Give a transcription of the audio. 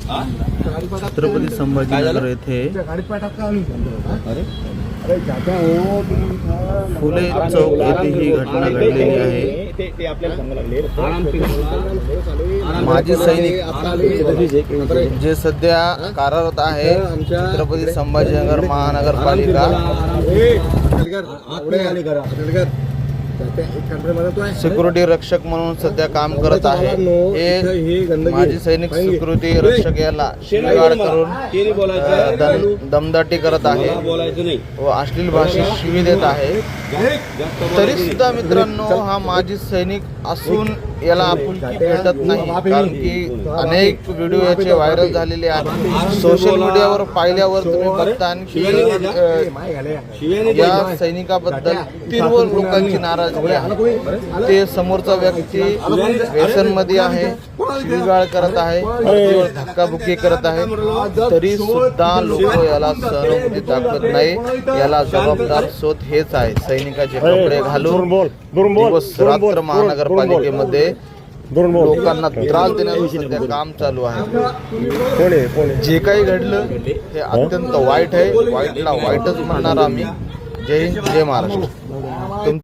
छत्रपती संभाजीनगर येथे फुले चौक येथे ही घटना घडलेली आहे। माजी सैनिक जे सध्या कार्यरत आहे छत्रपती संभाजीनगर महानगरपालिका सिक्युरिटी रक्षक म्हणून सध्या काम करत आहे। हे माजी सैनिक सिक्युरिटी रक्षक याला शिवीगाळ करून दमदाटी करत आहे व अश्लील भाषेत शिवी देत आहे। तरी सुद्धा मित्रांनो हा माजी सैनिक असून याला आपुलकी भेटत नाही, कारण की अनेक व्हिडिओ याचे व्हायरल झालेले आहेत। सोशल मीडियावर पाहिल्यावर तुम्ही बघता या सैनिकाबद्दल तीव्र लोकांची नाराजगी आहे। ते समोरचा व्यक्ती व्यसनमध्ये आहे, शिवीगाळ करत आहे, धक्काबुक्की करत आहे, तरी सुद्धा लोक याला सहानुभूती दाखवत नाही। याला जबाबदार स्वतः हेच आहे। सैनिकाचे कपडे घालून दिवस रात्र महानगरपालिकेमध्ये लोकांना त्रास देण्याचं सध्या काम चालू आहे। जे काही घडलं हे अत्यंत वाईट आहे। वाईटला वाईटच म्हणणार आम्ही। जय हिंद, जय महाराष्ट्र।